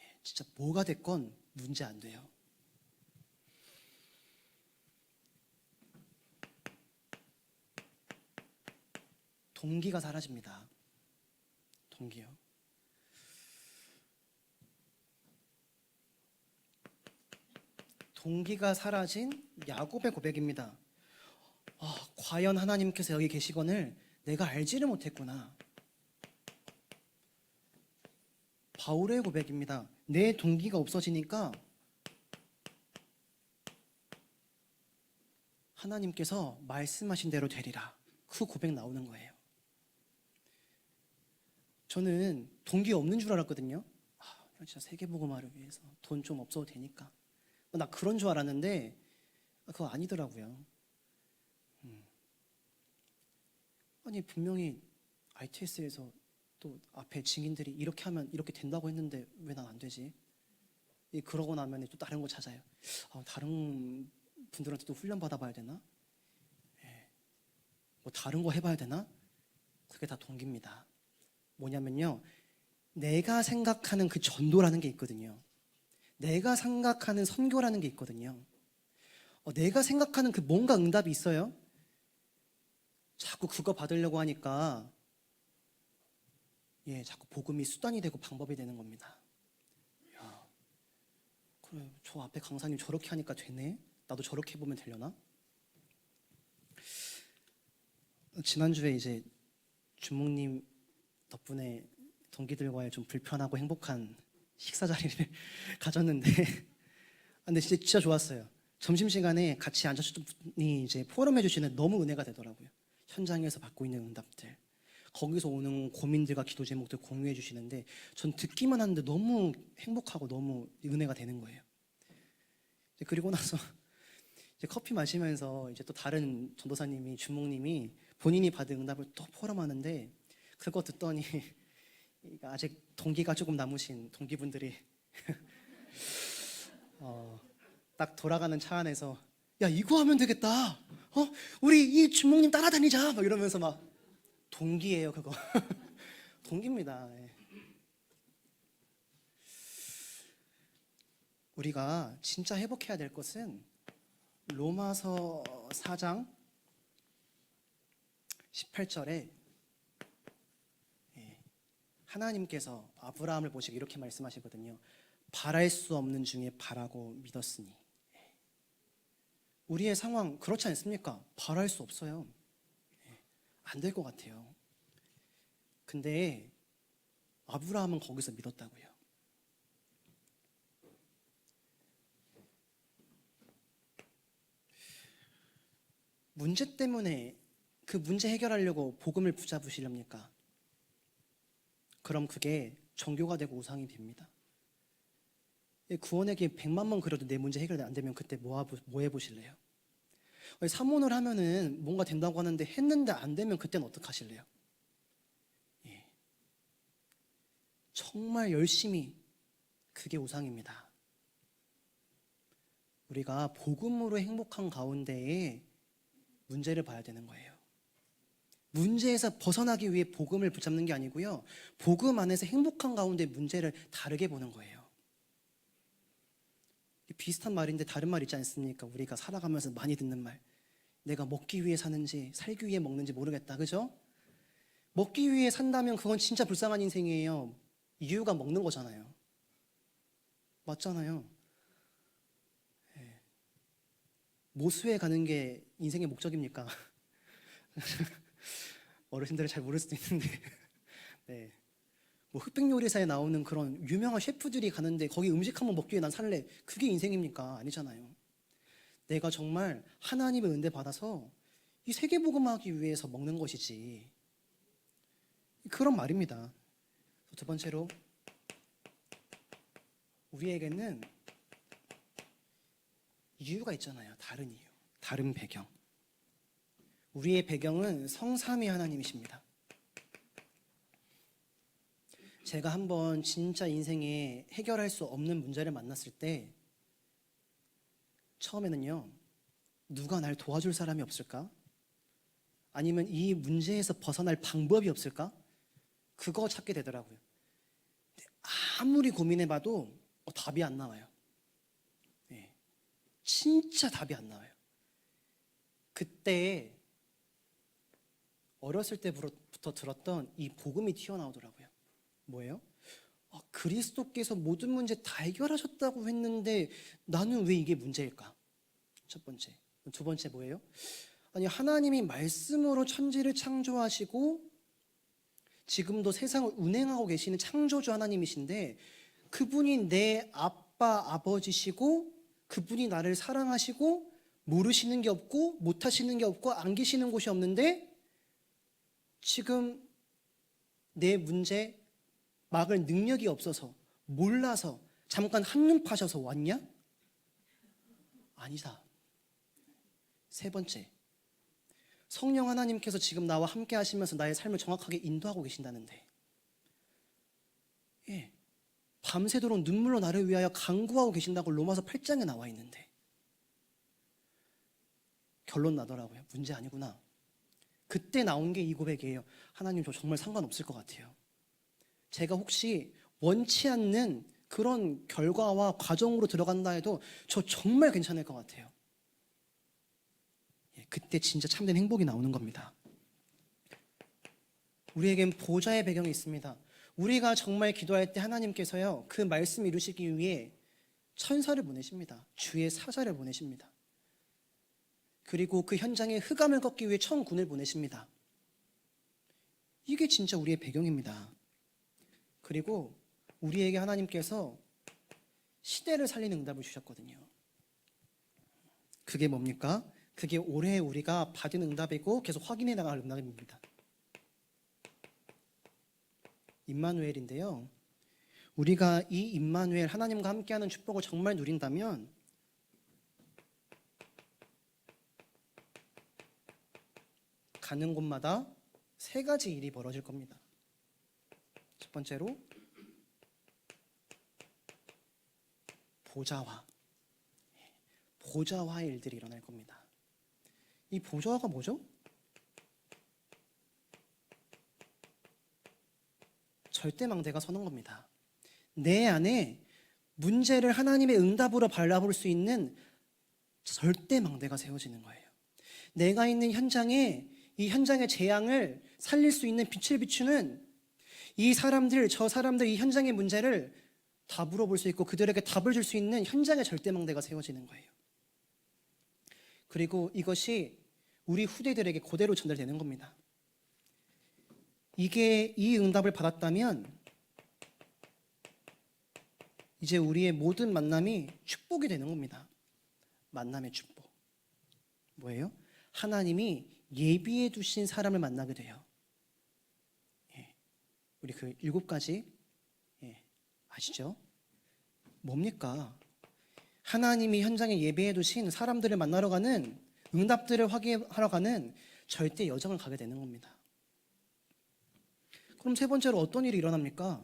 예, 진짜 뭐가 됐건 문제 안 돼요. 동기가 사라집니다. 동기요. 동기가 사라진 야곱의 고백입니다. 과연 하나님께서 여기 계시건을 내가 알지를 못했구나. 바울의 고백입니다. 내 동기가 없어지니까 하나님께서 말씀하신 대로 되리라. 그 고백 나오는 거예요. 저는 동기 없는 줄 알았거든요. 진짜 세계복음화를 위해서 돈 좀 없어도 되니까. 나 그런 줄 알았는데 그거 아니더라고요. 아니 분명히 ITS에서 또 앞에 증인들이 이렇게 하면 이렇게 된다고 했는데 왜 난 안 되지? 그러고 나면 또 다른 거 찾아요. 다른 분들한테 또 훈련 받아봐야 되나? 뭐 다른 거 해봐야 되나? 그게 다 동기입니다. 뭐냐면요, 내가 생각하는 그 전도라는 게 있거든요. 내가 생각하는 선교라는 게 있거든요. 내가 생각하는 그 뭔가 응답이 있어요. 자꾸 그거 받으려고 하니까 자꾸 복음이 수단이 되고 방법이 되는 겁니다. 야, 그래, 저 앞에 강사님 저렇게 하니까 되네? 나도 저렇게 해보면 되려나? 지난주에 이제 주목님 덕분에 동기들과의 좀 불편하고 행복한 식사 자리를 가졌는데 근데 진짜 좋았어요. 점심시간에 같이 앉아주던 분이 이제 포럼해 주시는 너무 은혜가 되더라고요. 현장에서 받고 있는 응답들, 거기서 오는 고민들과 기도 제목들 공유해 주시는데 전 듣기만 하는데 너무 행복하고 너무 은혜가 되는 거예요. 그리고 나서 이제 커피 마시면서 이제 또 다른 전도사님이 주목님이 본인이 받은 응답을 또 포럼하는데 그거 듣더니 아직 동기가 조금 남으신 동기분들이 딱 돌아가는 차 안에서 야 이거 하면 되겠다. 우리 이 주목님 따라다니자. 막 이러면서 막 동기예요 그거. 동기입니다. 우리가 진짜 회복해야 될 것은 로마서 4장 18절에 하나님께서 아브라함을 보시고 이렇게 말씀하시거든요. 바랄 수 없는 중에 바라고 믿었으니. 우리의 상황 그렇지 않습니까? 바랄 수 없어요. 안 될 것 같아요. 근데 아브라함은 거기서 믿었다고요. 문제 때문에 그 문제 해결하려고 복음을 붙잡으시렵니까? 그럼 그게 종교가 되고 우상이 됩니다. 구원에게 100만 번 그려도 내 문제 해결 안 되면 그때 뭐 해보실래요? 사모를 하면은 뭔가 된다고 하는데 했는데 안 되면 그때는 어떡하실래요? 정말 열심히 그게 우상입니다. 우리가 복음으로 행복한 가운데에 문제를 봐야 되는 거예요. 문제에서 벗어나기 위해 복음을 붙잡는 게 아니고요. 복음 안에서 행복한 가운데 문제를 다르게 보는 거예요. 비슷한 말인데 다른 말 있지 않습니까? 우리가 살아가면서 많이 듣는 말. 내가 먹기 위해 사는지 살기 위해 먹는지 모르겠다. 그죠? 먹기 위해 산다면 그건 진짜 불쌍한 인생이에요. 이유가 먹는 거잖아요. 맞잖아요. 모수에 가는 게 인생의 목적입니까? 어르신들은 잘 모를 수도 있는데 네. 뭐 흑백 요리사에 나오는 그런 유명한 셰프들이 가는데 거기 음식 한번 먹기 위해 난 살래. 그게 인생입니까? 아니잖아요. 내가 정말 하나님의 은혜 받아서 이 세계복음하기 위해서 먹는 것이지. 그런 말입니다. 두 번째로 우리에게는 이유가 있잖아요. 다른 이유, 다른 배경. 우리의 배경은 성삼위 하나님이십니다. 제가 한번 진짜 인생에 해결할 수 없는 문제를 만났을 때 처음에는요, 누가 날 도와줄 사람이 없을까? 아니면 이 문제에서 벗어날 방법이 없을까? 그거 찾게 되더라고요. 근데 아무리 고민해봐도 답이 안 나와요. 네, 진짜 답이 안 나와요. 그때 어렸을 때부터 들었던 이 복음이 튀어나오더라고요. 뭐예요? 그리스도께서 모든 문제 다 해결하셨다고 했는데 나는 왜 이게 문제일까? 첫 번째. 두 번째 뭐예요? 아니, 하나님이 말씀으로 천지를 창조하시고 지금도 세상을 운행하고 계시는 창조주 하나님이신데 그분이 내 아빠, 아버지시고 그분이 나를 사랑하시고 모르시는 게 없고 못하시는 게 없고 안 계시는 곳이 없는데 지금 내 문제 막을 능력이 없어서 몰라서 잠깐 한눈 파셔서 왔냐? 아니다. 세 번째, 성령 하나님께서 지금 나와 함께 하시면서 나의 삶을 정확하게 인도하고 계신다는데, 예, 밤새도록 눈물로 나를 위하여 간구하고 계신다고 로마서 8장에 나와 있는데 결론 나더라고요. 문제 아니구나. 그때 나온 게 이 고백이에요. 하나님, 저 정말 상관없을 것 같아요. 제가 혹시 원치 않는 그런 결과와 과정으로 들어간다 해도 저 정말 괜찮을 것 같아요. 예, 그때 진짜 참된 행복이 나오는 겁니다. 우리에겐 보좌의 배경이 있습니다. 우리가 정말 기도할 때 하나님께서요, 그 말씀 이루시기 위해 천사를 보내십니다. 주의 사자를 보내십니다. 그리고 그 현장에 흑암을 걷기 위해 천군을 보내십니다. 이게 진짜 우리의 배경입니다. 그리고 우리에게 하나님께서 시대를 살리는 응답을 주셨거든요. 그게 뭡니까? 그게 올해 우리가 받은 응답이고 계속 확인해 나갈 응답입니다. 임마누엘인데요. 우리가 이 임마누엘, 하나님과 함께하는 축복을 정말 누린다면 가는 곳마다 세 가지 일이 벌어질 겁니다. 첫 번째로 보좌화의 일들이 일어날 겁니다. 이 보좌화가 뭐죠? 절대망대가 서는 겁니다. 내 안에 문제를 하나님의 응답으로 바라볼 수 있는 절대망대가 세워지는 거예요. 내가 있는 현장에 이 현장의 재앙을 살릴 수 있는 빛을 비추는 이 사람들, 저 사람들, 이 현장의 문제를 다 물어볼 수 있고 그들에게 답을 줄 수 있는 현장의 절대망대가 세워지는 거예요. 그리고 이것이 우리 후대들에게 그대로 전달되는 겁니다. 이 응답을 받았다면 이제 우리의 모든 만남이 축복이 되는 겁니다. 만남의 축복. 뭐예요? 하나님이 예비해 두신 사람을 만나게 돼요. 예. 우리 그 7가지 아시죠? 뭡니까? 하나님이 현장에 예비해 두신 사람들을 만나러 가는, 응답들을 확인하러 가는 절대 여정을 가게 되는 겁니다. 그럼 세 번째로 어떤 일이 일어납니까?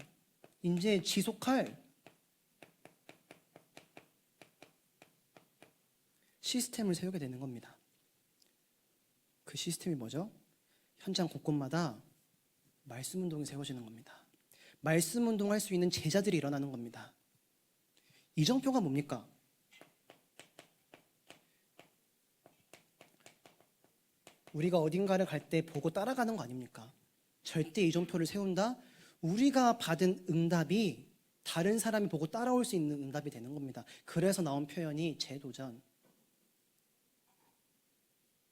이제 지속할 시스템을 세우게 되는 겁니다. 그 시스템이 뭐죠? 현장 곳곳마다 말씀 운동이 세워지는 겁니다. 말씀 운동할 수 있는 제자들이 일어나는 겁니다. 이정표가 뭡니까? 우리가 어딘가를 갈 때 보고 따라가는 거 아닙니까? 절대 이정표를 세운다? 우리가 받은 응답이 다른 사람이 보고 따라올 수 있는 응답이 되는 겁니다. 그래서 나온 표현이 재도전,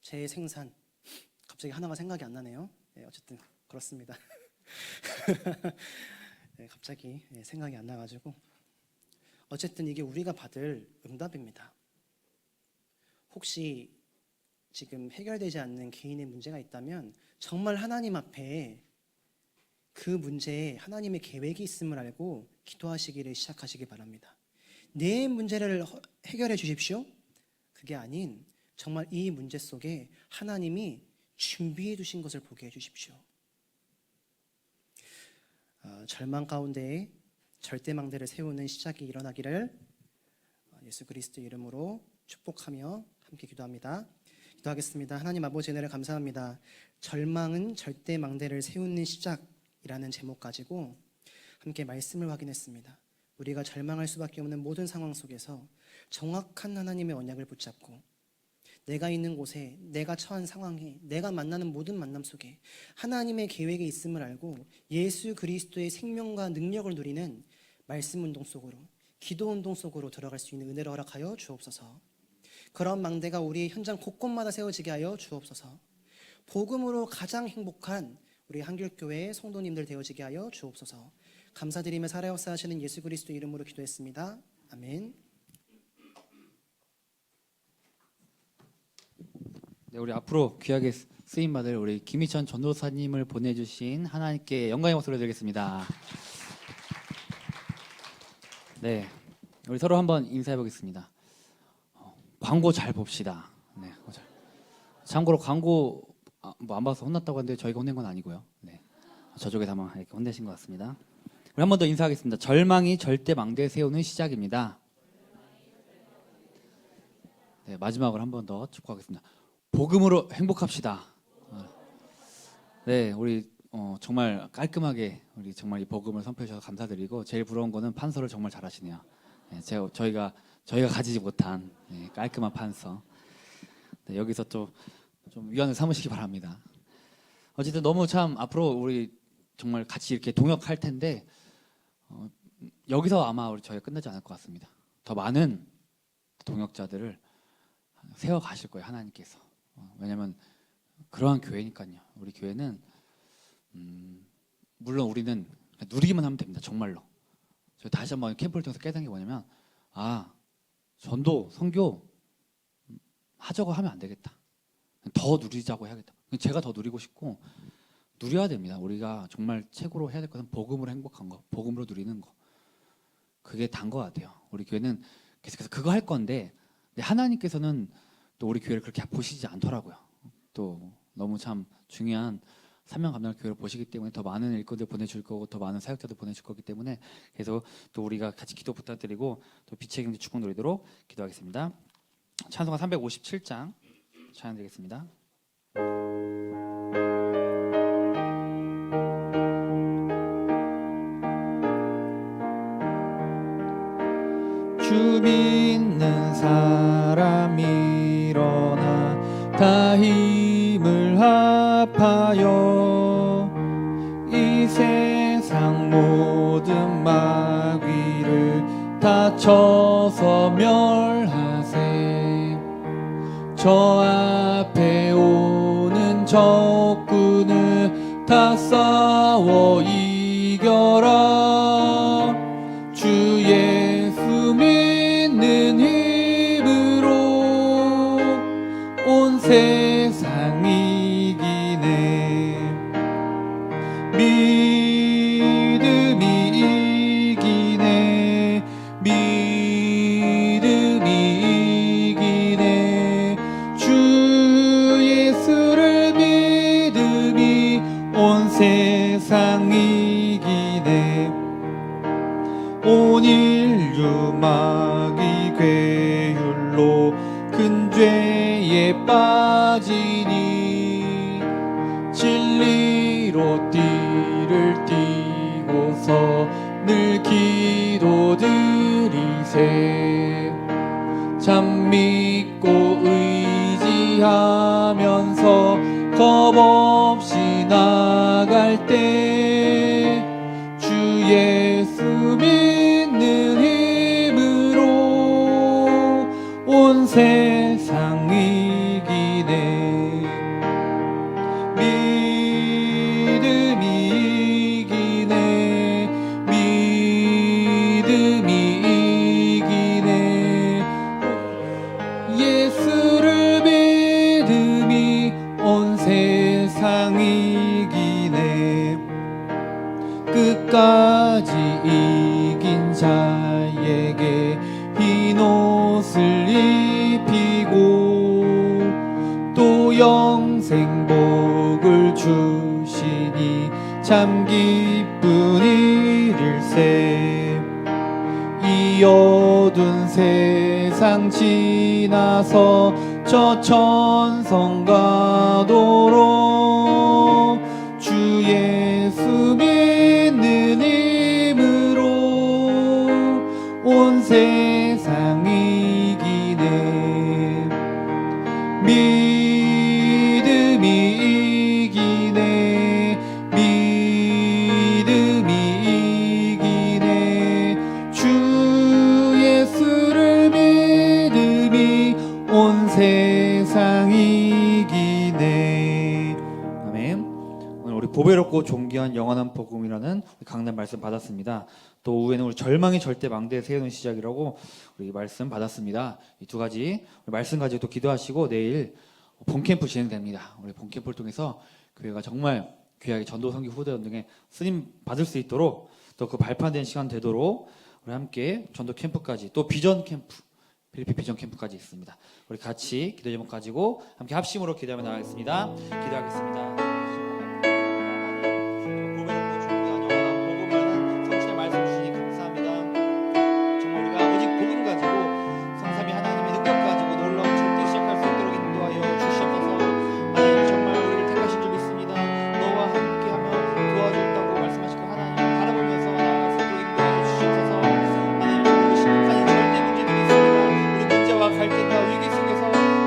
재생산. 갑자기 하나가 생각이 안 나네요. 네, 어쨌든 그렇습니다. 네, 갑자기 생각이 안 나가지고 어쨌든 이게 우리가 받을 응답입니다. 혹시 지금 해결되지 않는 개인의 문제가 있다면 정말 하나님 앞에 그 문제에 하나님의 계획이 있음을 알고 기도하시기를 시작하시기 바랍니다. 내 문제를 해결해 주십시오. 그게 아닌 정말 이 문제 속에 하나님이 준비해 두신 것을 보게 해 주십시오. 절망 가운데 절대망대를 세우는 시작이 일어나기를 예수 그리스도 이름으로 축복하며 함께 기도합니다. 기도하겠습니다. 하나님 아버지 은혜를 감사합니다. 절망은 절대망대를 세우는 시작이라는 제목 가지고 함께 말씀을 확인했습니다. 우리가 절망할 수밖에 없는 모든 상황 속에서 정확한 하나님의 언약을 붙잡고 내가 있는 곳에, 내가 처한 상황에, 내가 만나는 모든 만남 속에 하나님의 계획이 있음을 알고 예수 그리스도의 생명과 능력을 누리는 말씀 운동 속으로, 기도 운동 속으로 들어갈 수 있는 은혜를 허락하여 주옵소서. 그런 망대가 우리 현장 곳곳마다 세워지게 하여 주옵소서. 복음으로 가장 행복한 우리 한길교회의 성도님들 되어지게 하여 주옵소서. 감사드리며 살아역사하시는 예수 그리스도 이름으로 기도했습니다. 아멘. 네, 우리 앞으로 귀하게 쓰임 받을 우리 김희천 전도사님을 보내주신 하나님께 영광의 목소리를 드리겠습니다. 네, 우리 서로 한번 인사해 보겠습니다. 광고 잘 봅시다. 네, 참고로 광고 뭐 안 봐서 혼났다고 하는데 저희가 혼낸 건 아니고요. 네, 저쪽에서 아마 이렇게 혼내신 것 같습니다. 우리 한 번 더 인사하겠습니다. 절망이 절대 망대 세우는 시작입니다. 네, 마지막으로 한 번 더 축복하겠습니다. 복음으로 행복합시다. 네, 우리 정말 깔끔하게 우리 정말 이 복음을 선포해 주셔서 감사드리고 제일 부러운 거는 판서를 정말 잘하시네요. 네, 저희가 가지지 못한 깔끔한 판서. 네, 여기서 좀 위안을 삼으시기 바랍니다. 어쨌든 너무 참 앞으로 우리 정말 같이 이렇게 동역할 텐데 여기서 아마 저희가 끝나지 않을 것 같습니다. 더 많은 동역자들을 세워 가실 거예요, 하나님께서. 왜냐하면 그러한 교회니까요. 우리 교회는 물론 우리는 누리기만 하면 됩니다. 정말로. 저희 다시 한번 캠프를 통해서 깨닫는 게 뭐냐면 전도, 선교 하자고 하면 안 되겠다. 더 누리자고 해야겠다. 제가 더 누리고 싶고 누려야 됩니다. 우리가 정말 최고로 해야 될 것은 복음으로 행복한 거, 복음으로 누리는 거. 그게 단 것 같아요. 우리 교회는 계속해서 그거 할 건데 하나님께서는 또 우리 교회를 그렇게 보시지 않더라고요. 또 너무 참 중요한 사명 감당할 교회를 보시기 때문에 더 많은 일꾼들 보내줄 거고 더 많은 사역자들 보내줄 거기 때문에 그래서 또 우리가 같이 기도 부탁드리고 또 빛의 경제 축복 누리도록 기도하겠습니다. 찬송가 357장 찬양 드리겠습니다. 주 믿는 사람 일어나 다 힘을 합하여 이 세상 모든 마귀를 다 쳐서 멸하세. 저 앞에 오는 적군을 다 싸워 이겨라. 주 예수 믿는 힘으로 온 세상 이기네. 믿음이 이기네. 믿음이 이기네. 주 예수를 믿음이 온 세상 이기네. 온 인류 마귀 괴율로 큰 죄에 빠지니 진리로 띠를 띠고서 늘 기도드리세. 참 믿고 의지하면서 겁 없이 나갈 때 주 예수 믿는 힘으로 온 세상 이기네. 믿음이 이기네. 믿음이 이기네. 예수를 믿음이 온 세상 이기네. 끝까지 이긴 자에게 생복을 주시니 참 기쁜 일일세. 이 어두운 세상 지나서 저 천성 가도록 주 예수 믿는 힘으로 온 세상 이기네. 믿음이 이기네. 믿음이 이기네. 주 예수를 믿음이 온 세상 이기네. 아멘. 오늘 우리 보배롭고 존귀한 영원한 복음이라는 강단 말씀 받았습니다. 또 오후에는 우리 절망이 절대 망대에 세우는 시작이라고 우리 말씀 받았습니다. 이 두 가지 말씀 가지고 또 기도하시고 내일 본캠프 진행됩니다. 우리 본캠프를 통해서 교회가 정말 귀하게 전도 선교 후대원 등의 쓰임 받을 수 있도록 또 그 발판된 시간 되도록 우리 함께 전도 캠프까지 또 비전 캠프 필리핀 비전 캠프까지 있습니다. 우리 같이 기도 제목 가지고 함께 합심으로 기도하며 나가겠습니다. 기도하겠습니다. 보배롭고 존귀한 영원한 복음이라는 성신의 말씀 주시니 감사합니다. 정말 우리가 오직 복음 가지고 성삼위 하나님의 능력 가지고 놀라운 절대 시작할 수 있도록 인도하여 주시옵소서. 하나님 정말 우리를 택하신 줄 믿습니다. 너와 함께하며 도와준다고 말씀하시고 하나님을 바라보면서 나아갈 수 있도록 인도하여 주시옵소서. 하나님 정말 심각한 절대 문제들이 있습니다. 우리 문제와 갈등과 위기 속에서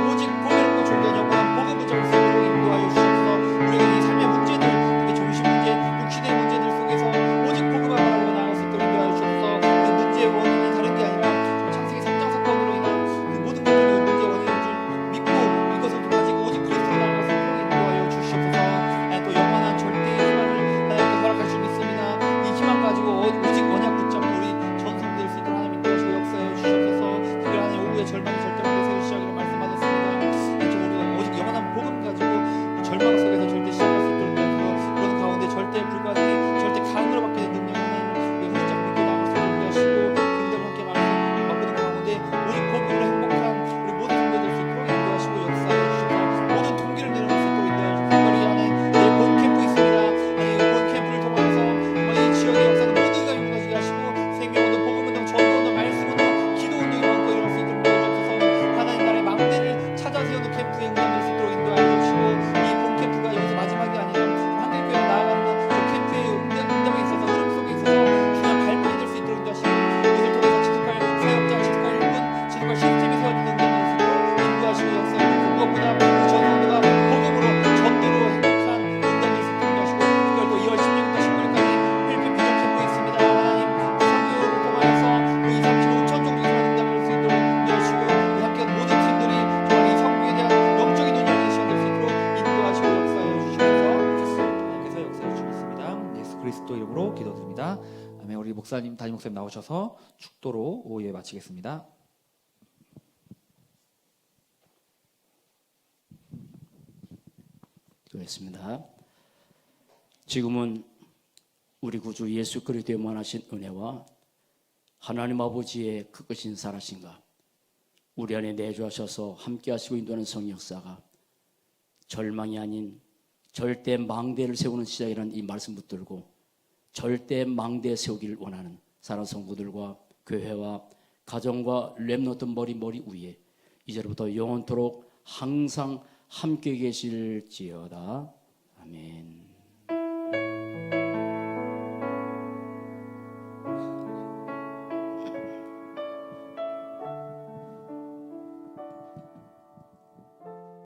오직 보배롭고 존귀한 영원한 복음 붙잡을 수 있도록 인도하여 주시옵소서. 우리가 이 삶의 문제들, 특히 정신 문제, 육신의 문제들 속에서 오직 복음만 바라보고 나아갈 수 있도록 인도하여 주옵소서. 그 문제의 원인이 다른 게 아니라 창세기 3장 사건으로 인한 그 모든 것들이 문제의 원인인 줄 믿고 이것을 가지고 오직 그리스도로 나아갈 수 있도록 인도하여 주시옵소서. 또 영원한 절대의 희망을 하나님께 허락할 줄 믿습니다. 이 희망 가지고 오직 언약 붙잡고 우리 전성될 수 있도록 하나님 인도하시고 역사해 주시옵소서. 특별히 하나님 오후에 절망이 절대 못해 세우시기를 말씀하셨습니다. 우리가 오직 영원한 복음 가지고 절망 속에서 절대 시작할 수 있도록 도와주시고 그런 가운데 절대 불가능이 절대 가능으로 바뀌는 능력 하나님을 우리가 혼자 믿고 나갈 수 있도록 하시고 그들과 함께 말씀 바꾸는 가운데 오직 복음으로 행복한 우리 모든 성도들 수 있도록 인도하시고 역사해 주셔서 모든 통기를 내려놓을 수 있도록 인도해 주시고 특별히 안에 내일 본 캠프 있습니다. 이 본 캠프를 통해서 이 지역의 역사는 모두가 이루어지게 하시고 생명운동, 복음운동, 전도운동, 말씀운동, 기도운동이 많고 일어날 수 있도록 도와주셔서 하나님 나라의 망대를 찾아 세우는 캠프에 응답될 수 있도록 인도하여 주시고 이 본 캠프가 여기서 마지막이 아니라 한국교회가 나아가는 그 캠프의 응답에 있어서 흐름 속에 있어서 중요한 발판이 될 수 있도록 인도하시고 이것을 통해서 지속할 사역자, 지속할 일꾼, 지속할 시스템이 세워지는 응답될 수 있도록 인도하시고 역사해 주시고 무엇보다 그 전도가 복음으로 전도로 행복한 응답될 수 있도록 인도하시고 특별히 또 2월 16일부터 19일까지 필리핀 비전 캠프 있습니다. 하나님 선교를 통하여서 그 2, 3, 5천 종족이 사는 응답될 수 있도록 인도하시고 함께한 모든 팀들이 정말 이 선교에 대한 영적인 눈이 열리는 시간 될 수 있도록 인도하시고 역사해 주시면서 하나님께서 역사해 주시겠습니다. 예수 그리스도 이름으로 기도드립니다. 아멘. 우리 목사님, 담임 목사님 나오셔서 축도로 오후에 마치겠습니다. 기도했습니다. 지금은 우리 구주 예수 그리스도의 원하신 은혜와 하나님 아버지의 그 크신 살아신가 우리 안에 내주하셔서 함께하시고 인도하는 성령 역사가 절망이 아닌 절대 망대를 세우는 시작이라는 이 말씀 붙들고 절대 망대 세우기를 원하는 사랑 성도들과 교회와 가정과 렘넌트 머리 위에 이제부터 영원토록 항상 함께 계실지어다. 아멘.